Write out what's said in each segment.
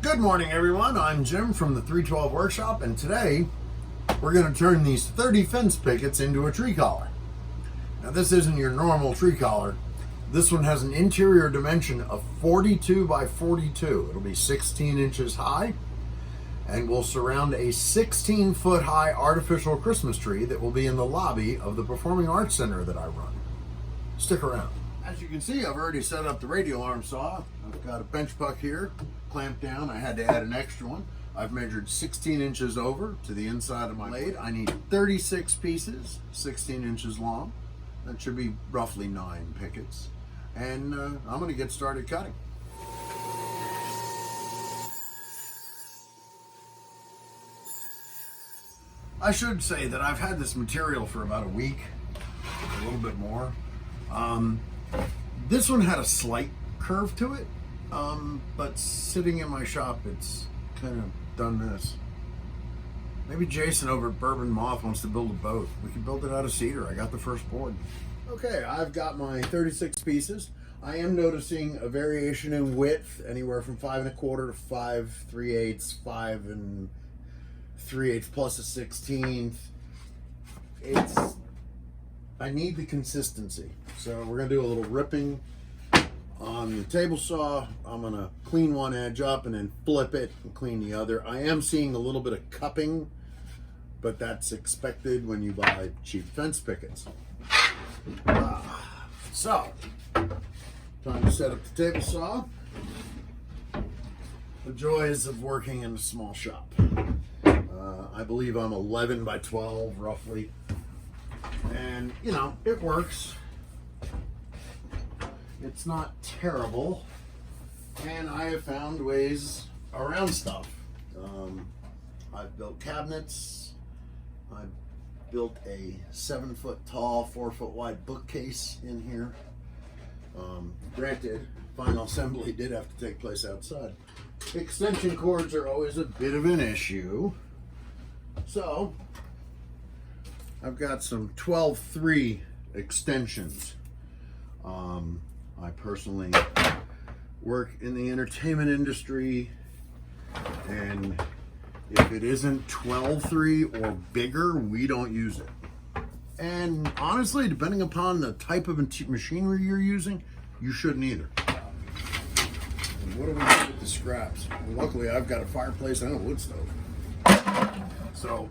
Good morning, everyone. I'm Jim from the 312 Workshop, and today we're going to turn these 30 fence pickets into a tree collar. Now, this isn't your normal tree collar. This one has an interior dimension of 42 by 42. It'll be 16 inches high and will surround a 16-foot high artificial Christmas tree that will be in the lobby of the Performing Arts Center that I run. Stick around. As you can see, I've already set up the radial arm saw. I've got a bench puck here clamped down. I had to add an extra one. I've measured 16 inches over to the inside of my blade. I need 36 pieces, 16 inches long. That should be roughly 9 pickets. And I'm going to get started cutting. I should say that I've had this material for about a week, a little bit more. This one had a slight curve to it, but sitting in my shop, it's kind of done this. Maybe Jason over at Bourbon Moth wants to build a boat. We can build it out of cedar. I got the first board. Okay, I've got my 36 pieces. I am noticing a variation in width, anywhere from 5 1/4 to 5 3/8, 5 3/8 plus a 16th. I need the consistency. So we're gonna do a little ripping on the table saw. I'm gonna clean one edge up and then flip it and clean the other. I am seeing a little bit of cupping, but that's expected when you buy cheap fence pickets. So, time to set up the table saw. The joys of working in a small shop. I believe I'm 11 by 12 roughly. And, you know, it works. It's not terrible. And I have found ways around stuff. I've built cabinets. I've built a 7-foot tall, 4-foot wide bookcase in here. Granted, final assembly did have to take place outside. Extension cords are always a bit of an issue. So, I've got some 12-3 extensions. I personally work in the entertainment industry, and if it isn't 12-3 or bigger, we don't use it. And honestly, depending upon the type of machinery you're using, you shouldn't either. And what do we do with the scraps? Well, luckily, I've got a fireplace and a wood stove. So,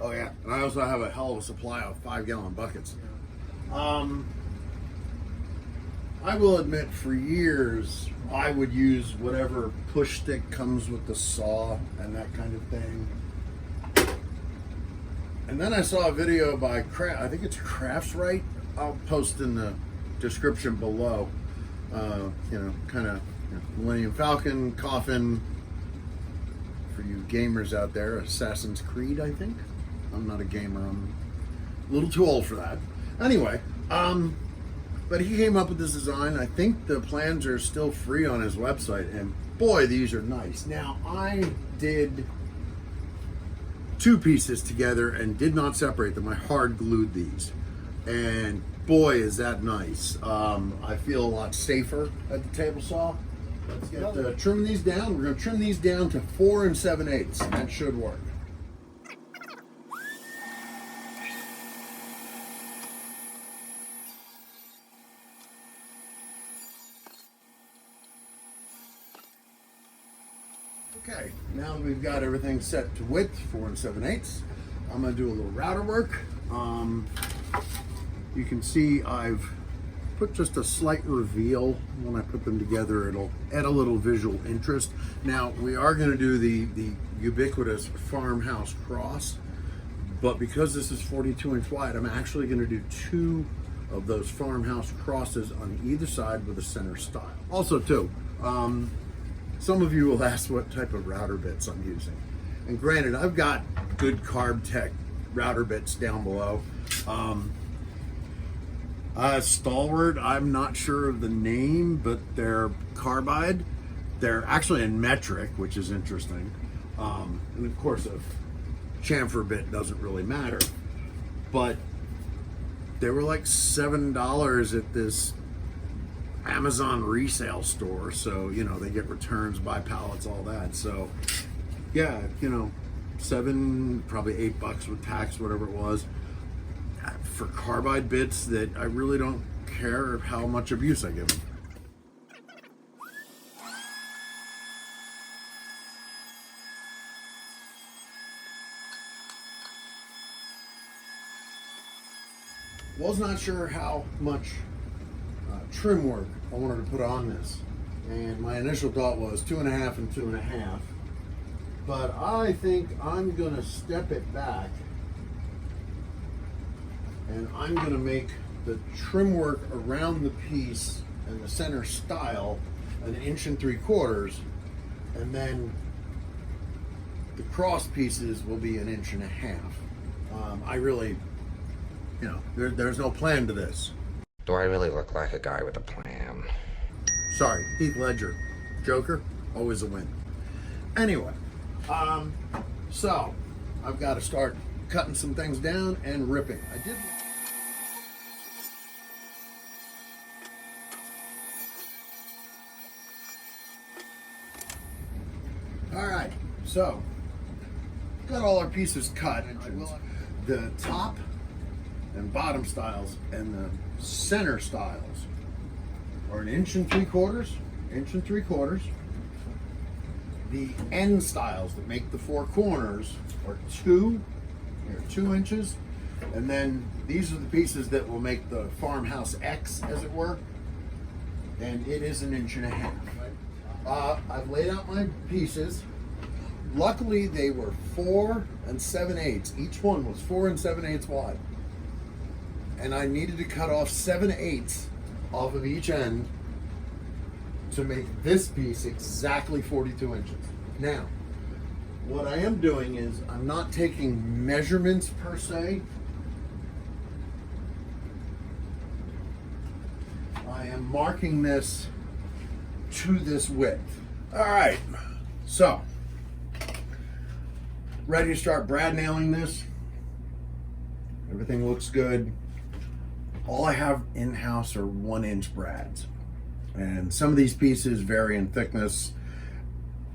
oh yeah, and I also have a hell of a supply of 5-gallon buckets. I will admit, for years, I would use whatever push stick comes with the saw and that kind of thing. And then I saw a video by I think it's Craftsrite. I'll post in the description below. Kind of Millennium Falcon, Coffin. For you gamers out there, Assassin's Creed, I think. I'm not a gamer. I'm a little too old for that. Anyway, but he came up with this design. I think the plans are still free on his website, and boy, these are nice. Now, I did 2 pieces together and did not separate them. I hard glued these, and boy, is that nice. I feel a lot safer at the table saw. Let's get trim these down. We're going to trim these down to 4 7/8, and that should work. Okay, now that we've got everything set to width, 4 7/8, I'm going to do a little router work. You can see I've put just a slight reveal. When I put them together, it'll add a little visual interest. Now, we are going to do the ubiquitous farmhouse cross, but because this is 42-inch wide, I'm actually going to do 2 of those farmhouse crosses on either side with a center stile. Also, too, some of you will ask what type of router bits I'm using. And granted, I've got good Carb Tech router bits down below. Stalwart, I'm not sure of the name, but they're carbide. They're actually in metric, which is interesting. And of course, a chamfer bit doesn't really matter. But they were like $7 at this Amazon resale store, so you know they get returns, buy pallets, all that. So yeah, you know, probably $8 with tax, whatever it was, for carbide bits that I really don't care how much abuse I give them. Was not sure how much trim work I wanted to put on this, and my initial thought was 2.5 and 2.5, but I think I'm gonna step it back and I'm gonna make the trim work around the piece and the center stile 1 3/4 inches, and then the cross pieces will be 1.5 inches. I really, you know, there's no plan to this. Do I really look like a guy with a plan? Sorry, Heath Ledger. Joker, always a win. Anyway, so I've got to start cutting some things down and ripping. I did. All right, so got all our pieces cut. The top and bottom stiles and the center stiles are 1 3/4 inches, The end stiles that make the 4 corners are 2 inches, and then these are the pieces that will make the farmhouse X, as it were, and it is 1.5 inches. I've laid out my pieces. Luckily, they were 4 7/8. Each one was 4 7/8 wide. And I needed to cut off 7/8 off of each end to make this piece exactly 42 inches. Now, what I am doing is I'm not taking measurements per se. I am marking this to this width. All right, so ready to start brad nailing this. Everything looks good. All I have in-house are 1-inch brads, and some of these pieces vary in thickness.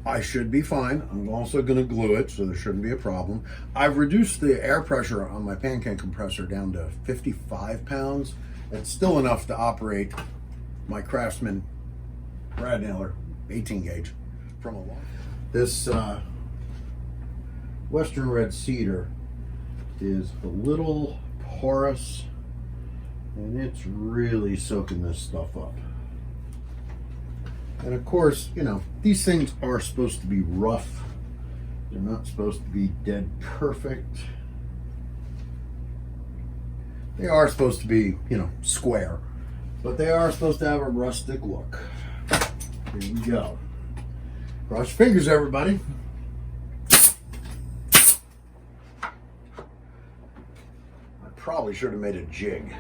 I should be fine. I'm also going to glue it, so there shouldn't be a problem. I've reduced the air pressure on my pancake compressor down to 55 pounds. It's still enough to operate my Craftsman brad nailer 18 gauge from a long. This Western red cedar is a little porous, and it's really soaking this stuff up. And of course, you know, these things are supposed to be rough. They're not supposed to be dead perfect. They are supposed to be, you know, square, but they are supposed to have a rustic look. Here we go. Cross your fingers, everybody. I probably should have made a jig,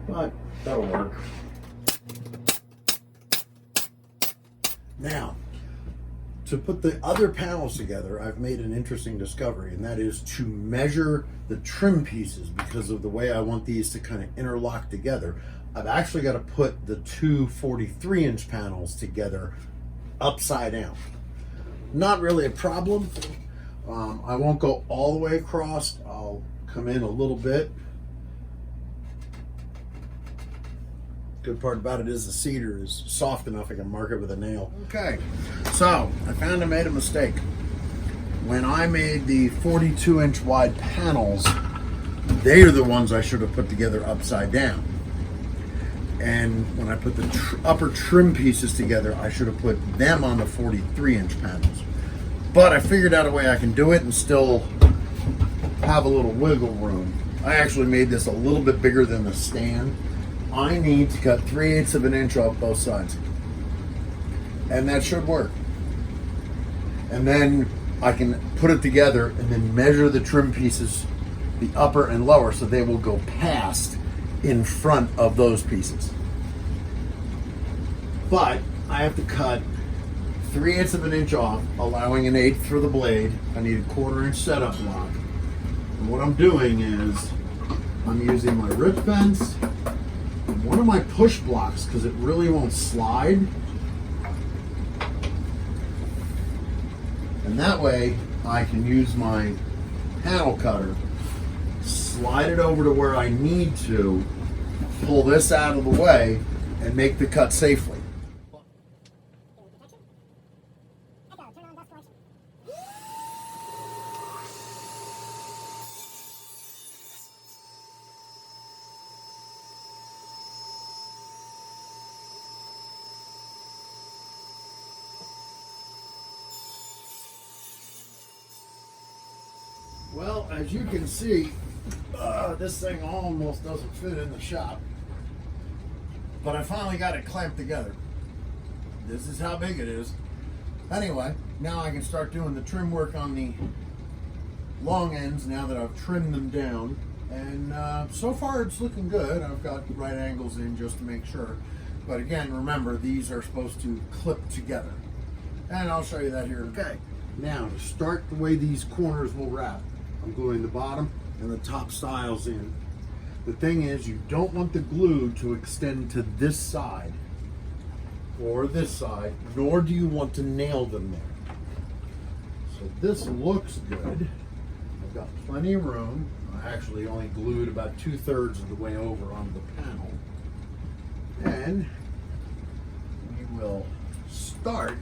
but that'll work. Now, to put the other panels together, I've made an interesting discovery, and that is to measure the trim pieces because of the way I want these to kind of interlock together. I've actually got to put the two 43-inch panels together upside down. Not really a problem. I won't go all the way across. I'll come in a little bit. Good part about it is the cedar is soft enough I can mark it with a nail. Okay, so I found I made a mistake. When I made the 42-inch wide panels, they are the ones I should have put together upside down. And when I put the upper trim pieces together, I should have put them on the 43-inch panels. But I figured out a way I can do it and still have a little wiggle room. I actually made this a little bit bigger than the stand. I need to cut 3/8 of an inch off both sides. And that should work. And then I can put it together and then measure the trim pieces, the upper and lower, so they will go past in front of those pieces. But I have to cut 3/8 of an inch off, allowing 1/8 for the blade. I need a 1/4 inch setup block. And what I'm doing is I'm using my rip fence and one of my push blocks because it really won't slide. And that way I can use my panel cutter, slide it over to where I need to, pull this out of the way, and make the cut safely. Well, as you can see, this thing almost doesn't fit in the shop, but I finally got it clamped together. This is how big it is. Anyway, now I can start doing the trim work on the long ends now that I've trimmed them down, and so far it's looking good. I've got right angles in just to make sure, but again, remember, these are supposed to clip together, and I'll show you that here. Okay, now to start the way these corners will wrap, I'm gluing the bottom and the top stiles in. The thing is, you don't want the glue to extend to this side or this side, nor do you want to nail them there. So this looks good. I've got plenty of room. I actually only glued about 2/3 of the way over on the panel. And we will start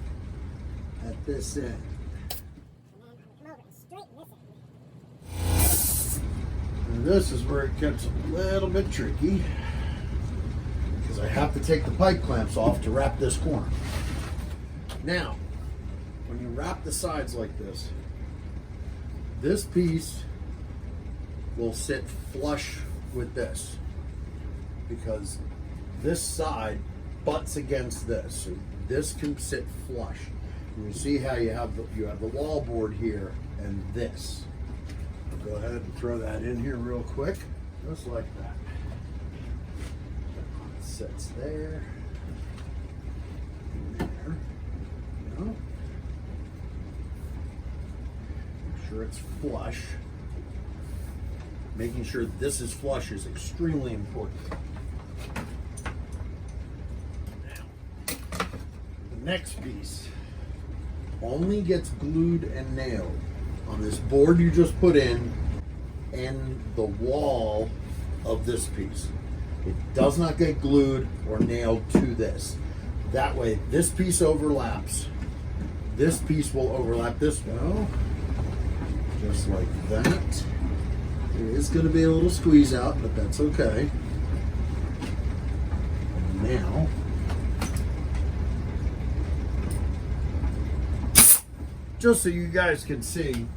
at this end. And this is where it gets a little bit tricky because I have to take the pipe clamps off to wrap this corner. Now, when you wrap the sides like this piece will sit flush with this because this side butts against this. So this can sit flush. And you see how you have the wall board here and this. I'll go ahead and throw that in here real quick, just like that. It sits there. There. You know. Make sure it's flush. Making sure this is flush is extremely important. Now, the next piece only gets glued and nailed on this board you just put in and the wall of this piece. It does not get glued or nailed to this. That way this piece overlaps. This piece will overlap this one. Just like that. There is going to be a little squeeze out, but that's okay. Now, just so you guys can see,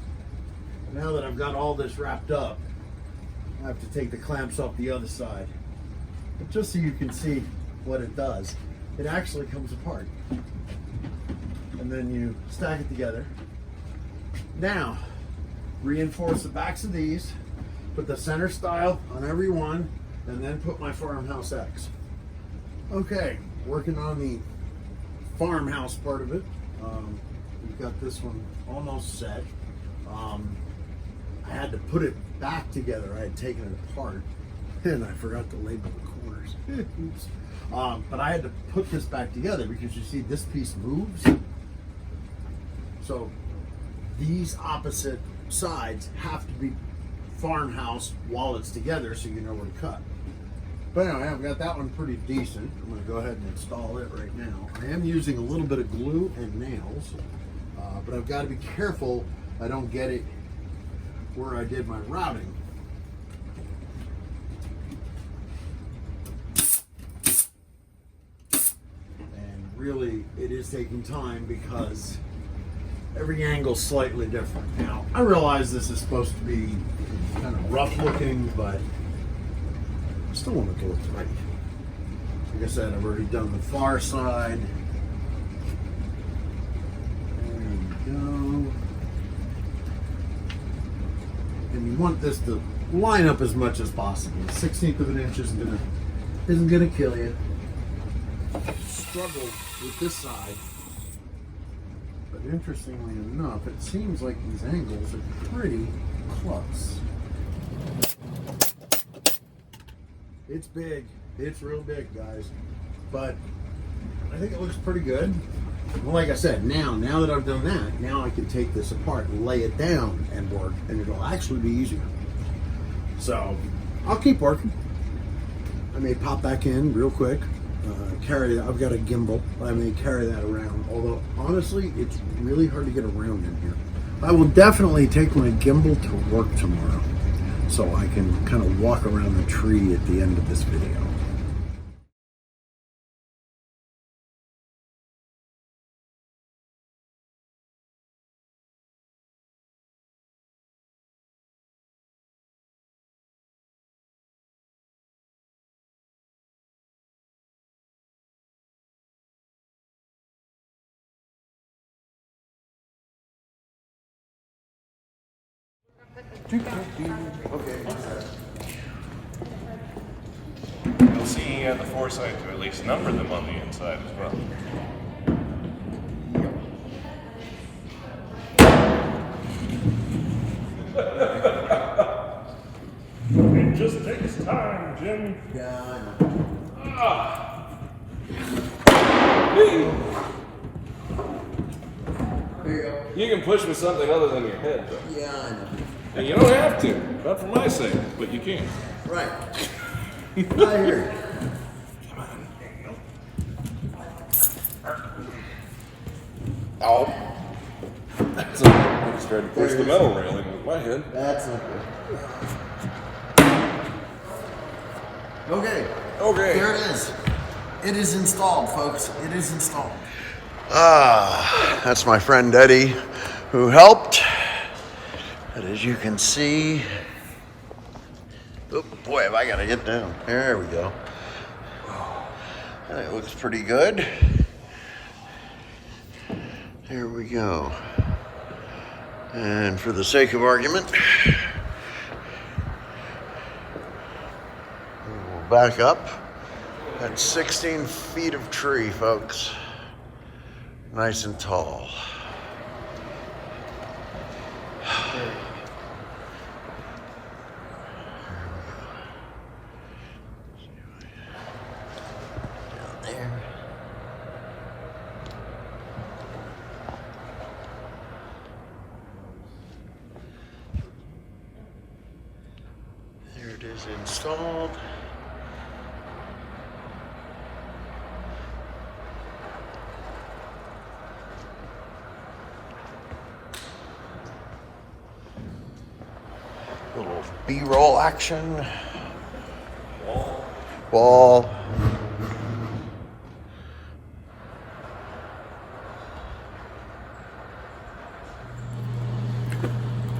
now that I've got all this wrapped up, I have to take the clamps off the other side. But just so you can see what it does, it actually comes apart. And then you stack it together. Now, reinforce the backs of these, put the center stile on every one, and then put my farmhouse X. Okay, working on the farmhouse part of it. We've got this one almost set. I had to put it back together. I had taken it apart and I forgot to label the corners. Oops. But I had to put this back together because you see this piece moves. So these opposite sides have to be farmhouse while it's together so you know where to cut. But anyway, I've got that one pretty decent. I'm going to go ahead and install it right now. I am using a little bit of glue and nails, but I've got to be careful I don't get it where I did my routing. And really, it is taking time because every angle's slightly different. Now, I realize this is supposed to be kind of rough looking, but I still want it to look right. Like I said, I've already done the far side. There we go. And you want this to line up as much as possible. 1/16 of an inch isn't gonna kill you. Struggle with this side. But interestingly enough, it seems like these angles are pretty close. It's big. It's real big, guys. But I think it looks pretty good. Well, like I said, now that I've done that, now I can take this apart, lay it down, and work, and it'll actually be easier. So I'll keep working. I may pop back in real quick. Carry that. I've got a gimbal. I may carry that around. Although honestly, it's really hard to get around in here. I will definitely take my gimbal to work tomorrow, so I can kind of walk around the tree at the end of this video. Okay. You'll see he had the foresight to at least number them on the inside as well. It just takes time, Jim. Yeah, I know. There you go. You can push with something other than your head, though. Yeah, I know. And you don't have to, not for my sake, but you can. Right. I hear you. Come on. Oh. So I just tried to push the metal railing with my head. That's not good. Okay. Okay. There it is. It is installed, folks. It is installed. That's my friend Eddie who helped. But as you can see, oh boy, have I got to get down. There we go. It looks pretty good. There we go. And for the sake of argument, we'll back up. That's 16 feet of tree, folks. Nice and tall. Down there. There it is installed. Little B-roll action. Wall.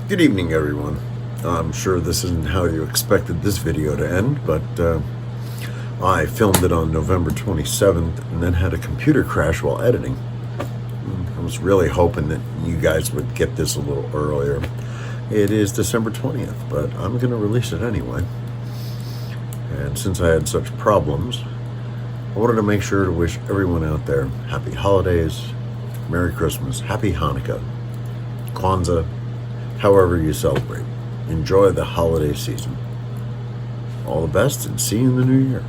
Good evening, everyone. I'm sure this isn't how you expected this video to end, but I filmed it on November 27th and then had a computer crash while editing. I was really hoping that you guys would get this a little earlier. It is December 20th, but I'm going to release it anyway. And since I had such problems, I wanted to make sure to wish everyone out there happy holidays, Merry Christmas, Happy Hanukkah, Kwanzaa, however you celebrate. Enjoy the holiday season. All the best and see you in the new year.